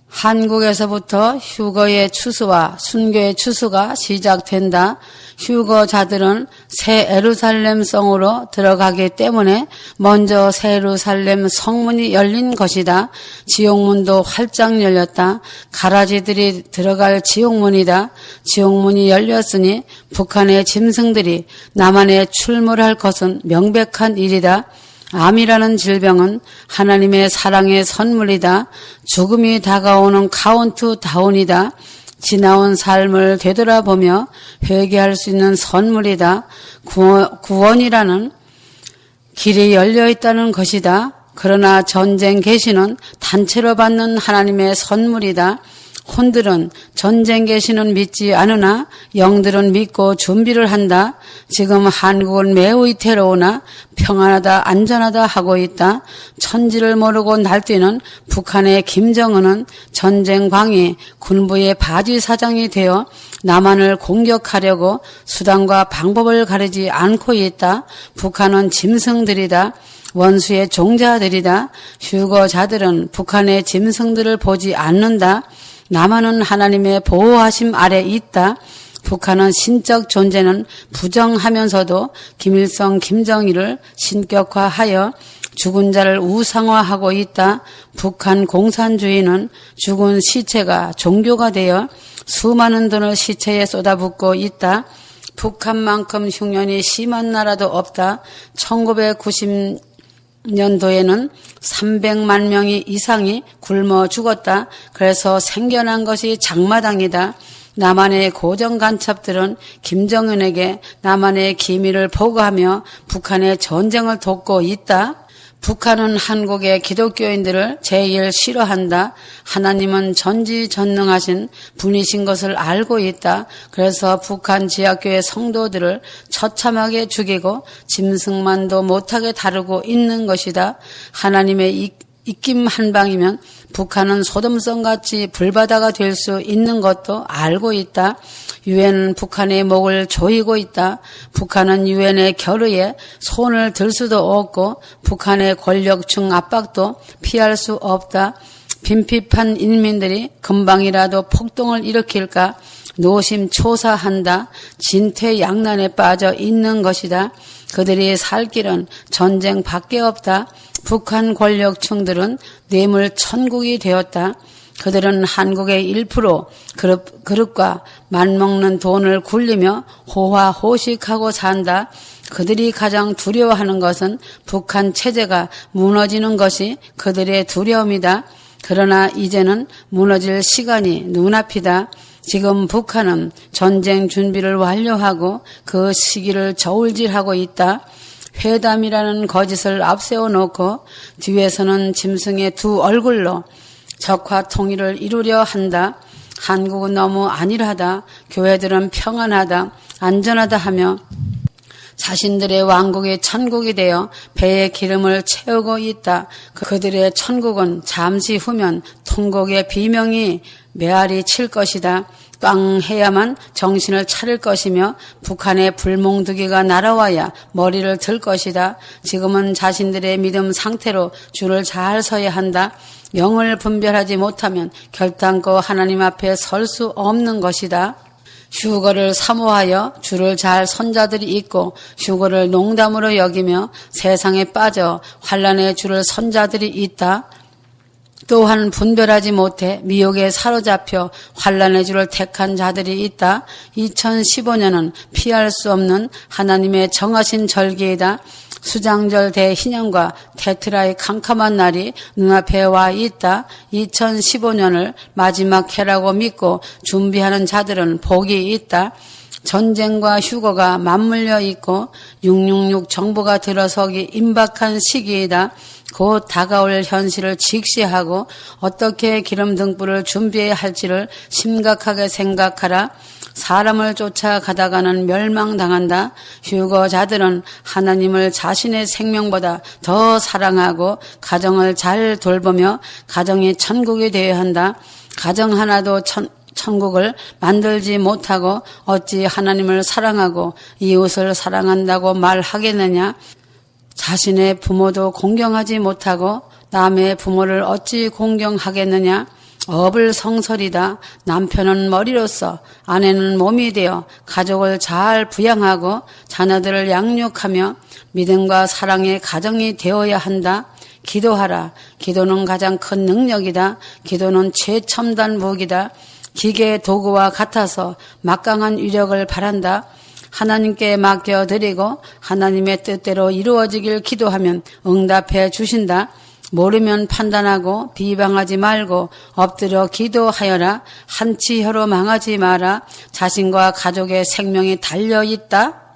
한국에서부터 휴거의 추수와 순교의 추수가 시작된다. 휴거자들은 새 예루살렘 성으로 들어가기 때문에 먼저 새 예루살렘 성문이 열린 것이다. 지옥문도 활짝 열렸다. 가라지들이 들어갈 지옥문이다. 지옥문이 열렸으니 북한의 짐승들이 남한에 출몰할 것은 명백한 일이다. 암이라는 질병은 하나님의 사랑의 선물이다. 죽음이 다가오는 카운트다운이다. 지나온 삶을 되돌아보며 회개할 수 있는 선물이다. 구원이라는 길이 열려있다는 것이다. 그러나 전쟁 계시는 단체로 받는 하나님의 선물이다. 혼들은 전쟁 계시는 믿지 않으나 영들은 믿고 준비를 한다. 지금 한국은 매우 위태로우나 평안하다 안전하다 하고 있다. 천지를 모르고 날뛰는 북한의 김정은은 전쟁광이 군부의 바지사장이 되어 남한을 공격하려고 수단과 방법을 가리지 않고 있다. 북한은 짐승들이다. 원수의 종자들이다. 휴거자들은 북한의 짐승들을 보지 않는다. 남한은 하나님의 보호하심 아래 있다. 북한은 신적 존재는 부정하면서도 김일성, 김정일을 신격화하여 죽은 자를 우상화하고 있다. 북한 공산주의는 죽은 시체가 종교가 되어 수많은 돈을 시체에 쏟아붓고 있다. 북한만큼 흉년이 심한 나라도 없다. 1990년도에는 300만 명이 이상이 굶어 죽었다. 그래서 생겨난 것이 장마당이다. 남한의 고정간첩들은 김정은에게 남한의 기밀을 보고하며 북한의 전쟁을 돕고 있다. 북한은 한국의 기독교인들을 제일 싫어한다. 하나님은 전지전능하신 분이신 것을 알고 있다. 그래서 북한 지하교회 성도들을 처참하게 죽이고 짐승만도 못하게 다루고 있는 것이다. 하나님의 입김 한 방이면 북한은 소돔성같이 불바다가 될 수 있는 것도 알고 있다. 유엔은 북한의 목을 조이고 있다. 북한은 유엔의 결의에 손을 들 수도 없고 북한의 권력층 압박도 피할 수 없다. 빈핍한 인민들이 금방이라도 폭동을 일으킬까 노심초사한다. 진퇴양난에 빠져 있는 것이다. 그들이 살 길은 전쟁밖에 없다. 북한 권력층들은 뇌물 천국이 되었다. 그들은 한국의 1% 그릇과 맛먹는 돈을 굴리며 호화호식하고 산다. 그들이 가장 두려워하는 것은 북한 체제가 무너지는 것이 그들의 두려움이다. 그러나 이제는 무너질 시간이 눈앞이다. 지금 북한은 전쟁 준비를 완료하고 그 시기를 저울질하고 있다. 회담이라는 거짓을 앞세워 놓고 뒤에서는 짐승의 두 얼굴로 적화 통일을 이루려 한다. 한국은 너무 안일하다. 교회들은 평안하다. 안전하다 하며 자신들의 왕국이 천국이 되어 배에 기름을 채우고 있다. 그들의 천국은 잠시 후면 통곡의 비명이 메아리 칠 것이다. 꽝 해야만 정신을 차릴 것이며 북한의 불몽두기가 날아와야 머리를 들 것이다. 지금은 자신들의 믿음 상태로 줄을 잘 서야 한다. 영을 분별하지 못하면 결단코 하나님 앞에 설 수 없는 것이다. 휴거를 사모하여 줄을 잘 선 자들이 있고 휴거를 농담으로 여기며 세상에 빠져 환난의 줄을 선 자들이 있다. 또한 분별하지 못해 미혹에 사로잡혀 환난의 줄을 택한 자들이 있다. 2015년은 피할 수 없는 하나님의 정하신 절기이다. 수장절 대희년과 테트라의 캄캄한 날이 눈앞에 와 있다. 2015년을 마지막 해라고 믿고 준비하는 자들은 복이 있다. 전쟁과 휴거가 맞물려 있고 666 정부가 들어서기 임박한 시기이다. 곧 다가올 현실을 직시하고 어떻게 기름 등불을 준비해야 할지를 심각하게 생각하라. 사람을 쫓아가다가는 멸망당한다. 휴거자들은 하나님을 자신의 생명보다 더 사랑하고 가정을 잘 돌보며 가정이 천국이 되어야 한다. 가정 하나도 천국을 만들지 못하고 어찌 하나님을 사랑하고 이웃을 사랑한다고 말하겠느냐. 자신의 부모도 공경하지 못하고 남의 부모를 어찌 공경하겠느냐. 어불성설이다. 남편은 머리로서 아내는 몸이 되어 가족을 잘 부양하고 자녀들을 양육하며 믿음과 사랑의 가정이 되어야 한다. 기도하라. 기도는 가장 큰 능력이다. 기도는 최첨단 무기다. 기계의 도구와 같아서 막강한 위력을 발한다. 하나님께 맡겨드리고 하나님의 뜻대로 이루어지길 기도하면 응답해 주신다. 모르면 판단하고 비방하지 말고 엎드려 기도하여라. 한치혀로 망하지 마라. 자신과 가족의 생명이 달려있다.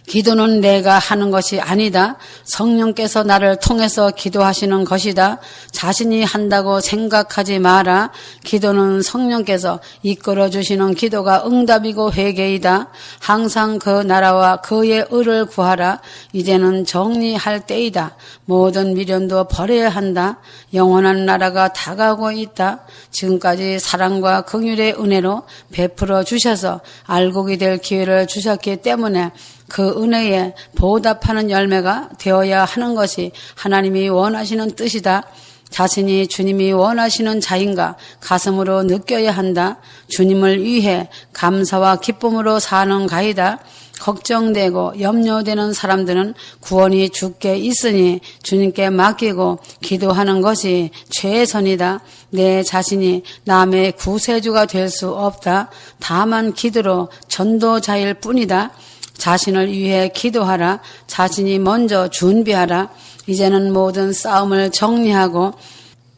기도는 내가 하는 것이 아니다. 성령께서 나를 통해서 기도하시는 것이다. 자신이 한다고 생각하지 마라. 기도는 성령께서 이끌어 주시는 기도가 응답이고 회개이다. 항상 그 나라와 그의 의를 구하라. 이제는 정리할 때이다. 모든 미련도 버려야 한다. 영원한 나라가 다가오고 있다. 지금까지 사랑과 긍휼의 은혜로 베풀어 주셔서 알곡이 될 기회를 주셨기 때문에 그 은혜에 보답하는 열매가 되어야 하는 것이 하나님이 원하시는 뜻이다. 자신이 주님이 원하시는 자인가 가슴으로 느껴야 한다. 주님을 위해 감사와 기쁨으로 사는 가이다. 걱정되고 염려되는 사람들은 구원이 주께 있으니 주님께 맡기고 기도하는 것이 최선이다. 내 자신이 남의 구세주가 될 수 없다. 다만 기도로 전도자일 뿐이다. 자신을 위해 기도하라. 자신이 먼저 준비하라. 이제는 모든 싸움을 정리하고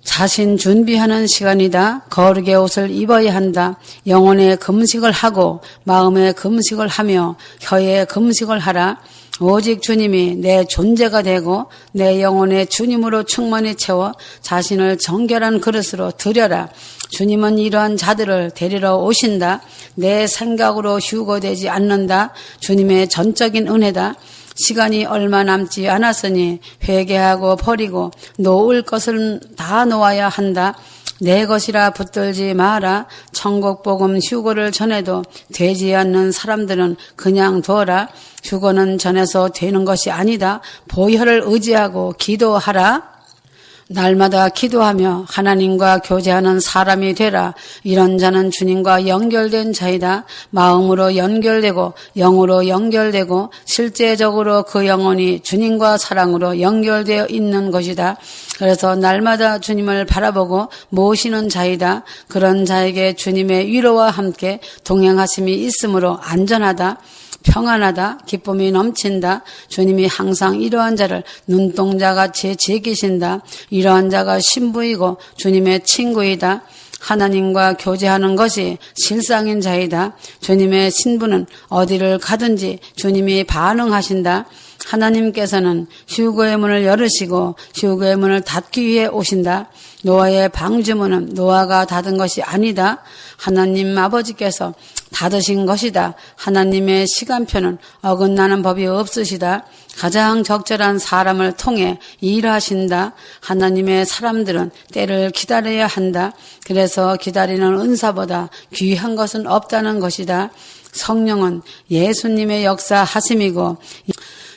자신 준비하는 시간이다. 거룩의 옷을 입어야 한다. 영혼의 금식을 하고 마음의 금식을 하며 혀의 금식을 하라. 오직 주님이 내 존재가 되고 내 영혼의 주님으로 충만히 채워 자신을 정결한 그릇으로 드려라. 주님은 이러한 자들을 데리러 오신다. 내 생각으로 휴거되지 않는다. 주님의 전적인 은혜다. 시간이 얼마 남지 않았으니 회개하고 버리고 놓을 것은 다 놓아야 한다. 내 것이라 붙들지 마라. 천국복음 휴거를 전해도 되지 않는 사람들은 그냥 둬라. 휴거는 전해서 되는 것이 아니다. 보혈을 의지하고 기도하라. 날마다 기도하며 하나님과 교제하는 사람이 되라. 이런 자는 주님과 연결된 자이다. 마음으로 연결되고 영으로 연결되고 실제적으로 그 영혼이 주님과 사랑으로 연결되어 있는 것이다. 그래서 날마다 주님을 바라보고 모시는 자이다. 그런 자에게 주님의 위로와 함께 동행하심이 있으므로 안전하다. 평안하다. 기쁨이 넘친다. 주님이 항상 이러한 자를 눈동자같이 지키신다. 이러한 자가 신부이고 주님의 친구이다. 하나님과 교제하는 것이 실상인 자이다. 주님의 신부는 어디를 가든지 주님이 반응하신다. 하나님께서는 휴거의 문을 열으시고 휴거의 문을 닫기 위해 오신다. 노아의 방주문은 노아가 닫은 것이 아니다. 하나님 아버지께서 닫으신 것이다. 하나님의 시간표는 어긋나는 법이 없으시다. 가장 적절한 사람을 통해 일하신다. 하나님의 사람들은 때를 기다려야 한다. 그래서 기다리는 은사보다 귀한 것은 없다는 것이다. 성령은 예수님의 역사하심이고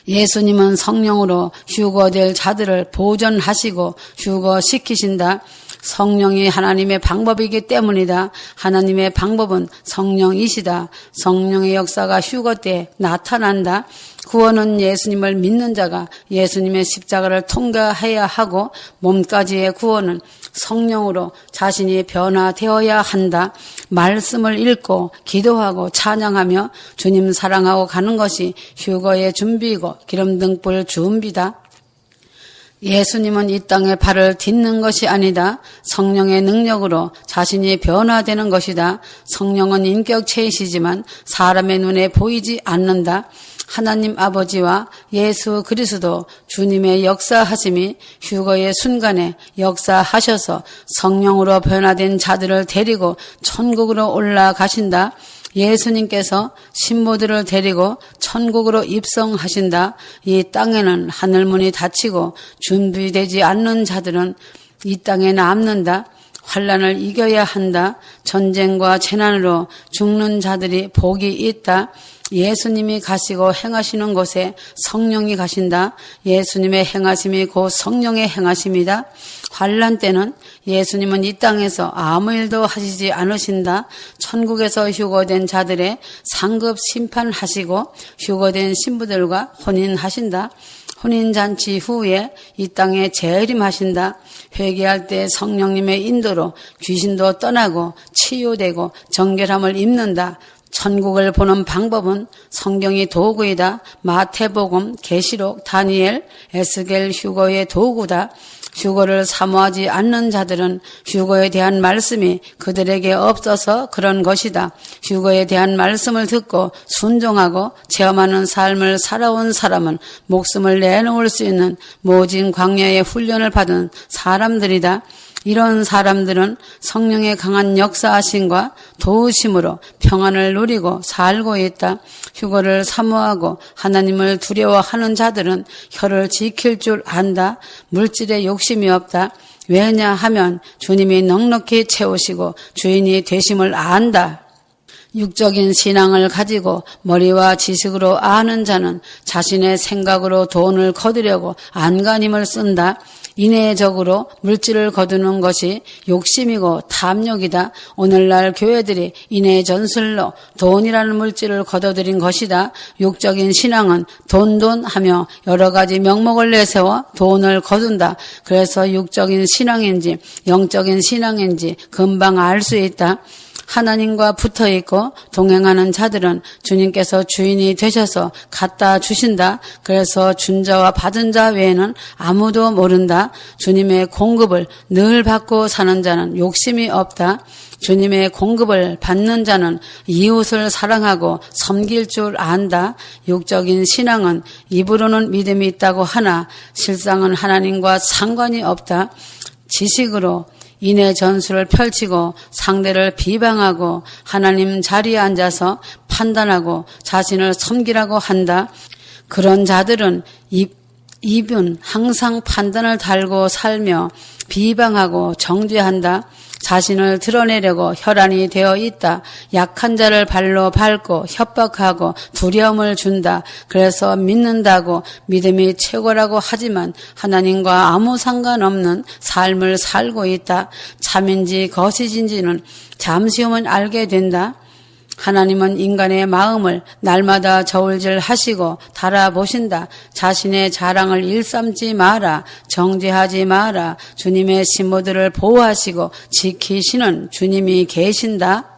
예수님은 성령으로 휴거될 자들을 보존하시고 휴거시키신다. 성령이 하나님의 방법이기 때문이다. 하나님의 방법은 성령이시다. 성령의 역사가 휴거 때 나타난다. 구원은 예수님을 믿는 자가 예수님의 십자가를 통과해야 하고 몸까지의 구원은 성령으로 자신이 변화되어야 한다. 말씀을 읽고 기도하고 찬양하며 주님 사랑하고 가는 것이 휴거의 준비이고 기름등불 준비다. 예수님은 이 땅에 발을 딛는 것이 아니다. 성령의 능력으로 자신이 변화되는 것이다. 성령은 인격체이시지만 사람의 눈에 보이지 않는다. 하나님 아버지와 예수 그리스도 주님의 역사하심이 휴거의 순간에 역사하셔서 성령으로 변화된 자들을 데리고 천국으로 올라가신다. 예수님께서 신부들을 데리고 천국으로 입성하신다. 이 땅에는 하늘문이 닫히고 준비되지 않는 자들은 이 땅에 남는다. 환난을 이겨야 한다. 전쟁과 재난으로 죽는 자들이 복이 있다. 예수님이 가시고 행하시는 곳에 성령이 가신다. 예수님의 행하심이 곧 성령의 행하심이다. 환난 때는 예수님은 이 땅에서 아무 일도 하시지 않으신다. 천국에서 휴거된 자들의 상급 심판하시고 휴거된 신부들과 혼인하신다. 혼인잔치 후에 이 땅에 재림하신다. 회개할 때 성령님의 인도로 귀신도 떠나고 치유되고 정결함을 입는다. 천국을 보는 방법은 성경이 도구이다. 마태복음, 계시록, 다니엘, 에스겔, 휴거의 도구다. 휴거를 사모하지 않는 자들은 휴거에 대한 말씀이 그들에게 없어서 그런 것이다. 휴거에 대한 말씀을 듣고 순종하고 체험하는 삶을 살아온 사람은 목숨을 내놓을 수 있는 모진 광야의 훈련을 받은 사람들이다. 이런 사람들은 성령의 강한 역사하심과 도우심으로 평안을 누리고 살고 있다. 휴거를 사모하고 하나님을 두려워하는 자들은 혀를 지킬 줄 안다. 물질에 욕심이 없다. 왜냐하면 주님이 넉넉히 채우시고 주인이 되심을 안다. 육적인 신앙을 가지고 머리와 지식으로 아는 자는 자신의 생각으로 돈을 거두려고 안간힘을 쓴다. 인해적으로 물질을 거두는 것이 욕심이고 탐욕이다. 오늘날 교회들이 인해 전술로 돈이라는 물질을 거둬들인 것이다. 육적인 신앙은 돈 하며 여러 가지 명목을 내세워 돈을 거둔다. 그래서 육적인 신앙인지 영적인 신앙인지 금방 알 수 있다. 하나님과 붙어있고 동행하는 자들은 주님께서 주인이 되셔서 갖다 주신다. 그래서 준 자와 받은 자 외에는 아무도 모른다. 주님의 공급을 늘 받고 사는 자는 욕심이 없다. 주님의 공급을 받는 자는 이웃을 사랑하고 섬길 줄 안다. 육적인 신앙은 입으로는 믿음이 있다고 하나 실상은 하나님과 상관이 없다. 지식으로 인해 전술을 펼치고 상대를 비방하고 하나님 자리에 앉아서 판단하고 자신을 섬기라고 한다. 그런 자들은 입은 항상 판단을 달고 살며 비방하고 정죄한다. 자신을 드러내려고 혈안이 되어 있다. 약한 자를 발로 밟고 협박하고 두려움을 준다. 그래서 믿는다고 믿음이 최고라고 하지만 하나님과 아무 상관없는 삶을 살고 있다. 참인지 거짓인지는 잠시 후면 알게 된다. 하나님은 인간의 마음을 날마다 저울질 하시고 달아보신다. 자신의 자랑을 일삼지 마라. 정죄하지 마라. 주님의 신모들을 보호하시고 지키시는 주님이 계신다.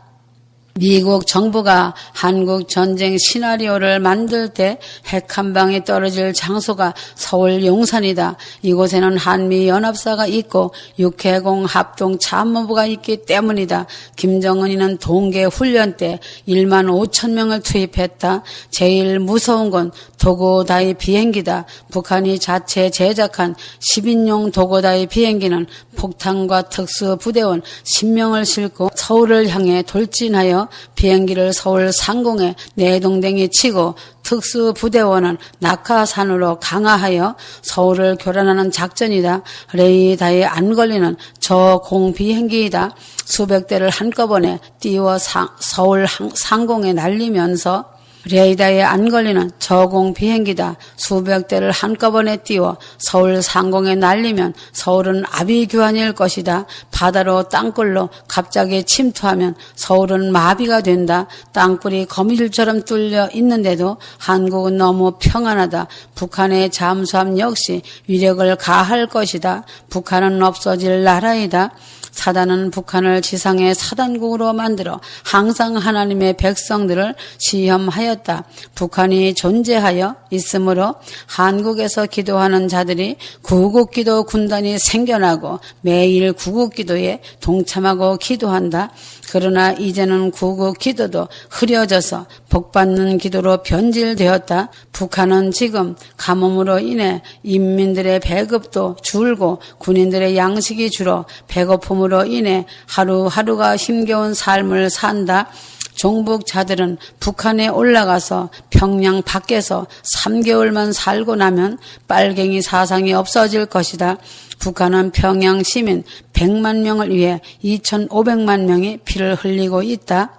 미국 정부가 한국 전쟁 시나리오를 만들 때 핵 한 방이 떨어질 장소가 서울 용산이다. 이곳에는 한미연합사가 있고 육해공 합동 참모부가 있기 때문이다. 김정은이는 동계 훈련 때 1만 5천 명을 투입했다. 제일 무서운 건 도고다이 비행기다. 북한이 자체 제작한 10인용 도고다이 비행기는 폭탄과 특수부대원 10명을 싣고 서울을 향해 돌진하여 비행기를 서울 상공에 내동댕이 치고 특수부대원은 낙하산으로 강화하여 서울을 교란하는 작전이다. 레이더에 안 걸리는 저공 비행기이다. 수백 대를 한꺼번에 띄워 서울 상공에 날리면서 레이더에 안 걸리는 저공 비행기다. 수백 대를 한꺼번에 띄워 서울 상공에 날리면 서울은 아비규환일 것이다. 바다로 땅굴로 갑자기 침투하면 서울은 마비가 된다. 땅굴이 거미줄처럼 뚫려 있는데도 한국은 너무 평안하다. 북한의 잠수함 역시 위력을 가할 것이다. 북한은 없어질 나라이다. 사단은 북한을 지상의 사단국으로 만들어 항상 하나님의 백성들을 시험하였다. 북한이 존재하여 있으므로 한국에서 기도하는 자들이 구국기도 군단이 생겨나고 매일 구국기도에 동참하고 기도한다. 그러나 이제는 구국기도도 흐려져서 복받는 기도로 변질되었다. 북한은 지금 가뭄으로 인해 인민들의 배급도 줄고 군인들의 양식이 줄어 배고픔으로 인해 하루하루가 힘겨운 삶을 산다. 종북자들은 북한에 올라가서 평양 밖에서 3개월만 살고 나면 빨갱이 사상이 없어질 것이다. 북한은 평양 시민 100만 명을 위해 2,500만 명이 피를 흘리고 있다.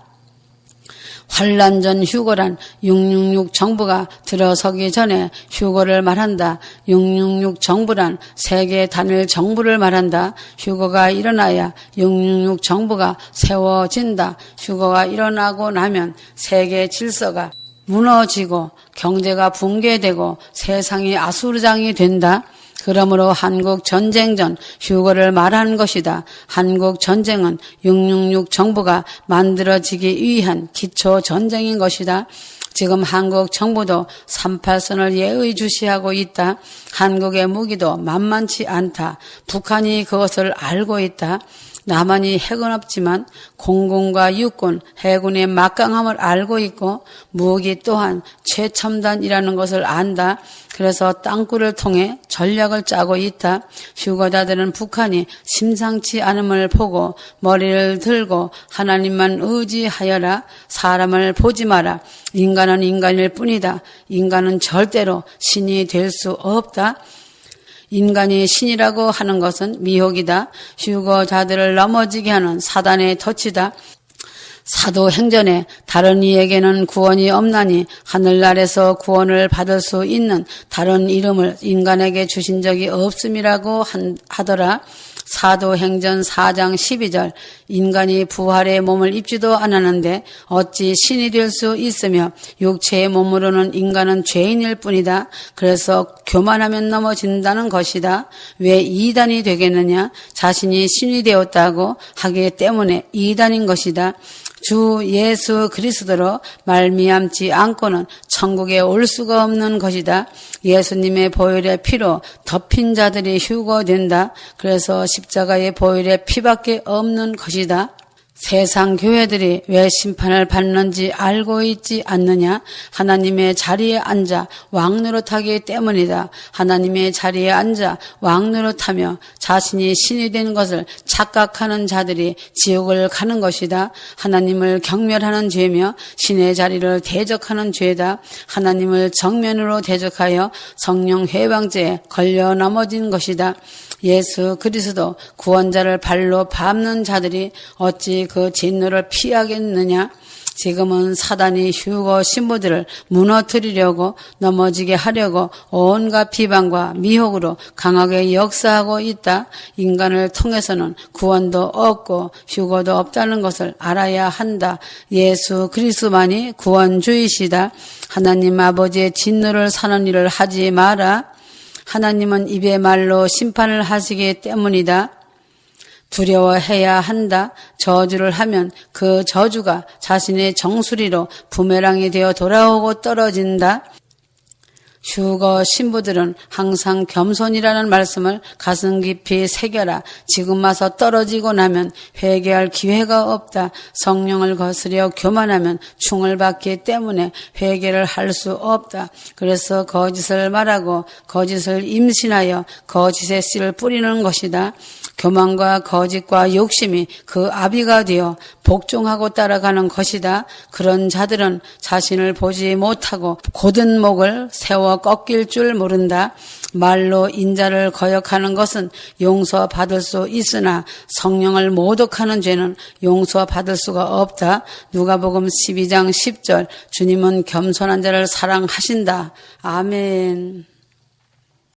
환란전 휴거란 666 정부가 들어서기 전에 휴거를 말한다. 666 정부란 세계 단일 정부를 말한다. 휴거가 일어나야 666 정부가 세워진다. 휴거가 일어나고 나면 세계 질서가 무너지고 경제가 붕괴되고 세상이 아수르장이 된다. 그러므로 한국 전쟁 전 휴거를 말하는 것이다. 한국 전쟁은 666 정부가 만들어지기 위한 기초 전쟁인 것이다. 지금 한국 정부도 38선을 예의주시하고 있다. 한국의 무기도 만만치 않다. 북한이 그것을 알고 있다. 남한이 핵은 없지만 공군과 육군, 해군의 막강함을 알고 있고 무기 또한 최첨단이라는 것을 안다. 그래서 땅굴을 통해 전략을 짜고 있다. 휴거자들은 북한이 심상치 않음을 보고 머리를 들고 하나님만 의지하여라. 사람을 보지 마라. 인간은 인간일 뿐이다. 인간은 절대로 신이 될 수 없다. 인간이 신이라고 하는 것은 미혹이다. 휴거자들을 넘어지게 하는 사단의 덫이다. 사도행전에 다른 이에게는 구원이 없나니 하늘나라에서 구원을 받을 수 있는 다른 이름을 인간에게 주신 적이 없음이라고 하더라. 사도행전 4장 12절 인간이 부활의 몸을 입지도 않았는데 어찌 신이 될 수 있으며 육체의 몸으로는 인간은 죄인일 뿐이다. 그래서 교만하면 넘어진다는 것이다. 왜 이단이 되겠느냐? 자신이 신이 되었다고 하기 때문에 이단인 것이다. 주 예수 그리스도로 말미암지 않고는 천국에 올 수가 없는 것이다. 예수님의 보혈의 피로 덮인 자들이 휴거된다. 그래서 십자가의 보혈의 피밖에 없는 것이다. 세상 교회들이 왜 심판을 받는지 알고 있지 않느냐? 하나님의 자리에 앉아 왕노릇하기 때문이다. 하나님의 자리에 앉아 왕노릇하며 자신이 신이 된 것을 착각하는 자들이 지옥을 가는 것이다. 하나님을 경멸하는 죄며 신의 자리를 대적하는 죄다. 하나님을 정면으로 대적하여 성령 회방죄에 걸려 넘어진 것이다. 예수 그리스도 구원자를 발로 밟는 자들이 어찌 그 진노를 피하겠느냐? 지금은 사단이 휴거 신부들을 무너뜨리려고 넘어지게 하려고 온갖 비방과 미혹으로 강하게 역사하고 있다. 인간을 통해서는 구원도 없고 휴거도 없다는 것을 알아야 한다. 예수 그리스도만이 구원주이시다. 하나님 아버지의 진노를 사는 일을 하지 마라. 하나님은 입의 말로 심판을 하시기 때문이다. 두려워해야 한다. 저주를 하면 그 저주가 자신의 정수리로 부메랑이 되어 돌아오고 떨어진다. 휴거 신부들은 항상 겸손이라는 말씀을 가슴 깊이 새겨라. 지금 와서 떨어지고 나면 회개할 기회가 없다. 성령을 거스려 교만하면 충을 받기 때문에 회개를 할 수 없다. 그래서 거짓을 말하고 거짓을 임신하여 거짓의 씨를 뿌리는 것이다. 교만과 거짓과 욕심이 그 아비가 되어 복종하고 따라가는 것이다. 그런 자들은 자신을 보지 못하고 곧은 목을 세워 꺾일 줄 모른다. 말로 인자를 거역하는 것은 용서받을 수 있으나 성령을 모독하는 죄는 용서받을 수가 없다. 누가복음 12장 10절 주님은 겸손한 자를 사랑하신다. 아멘.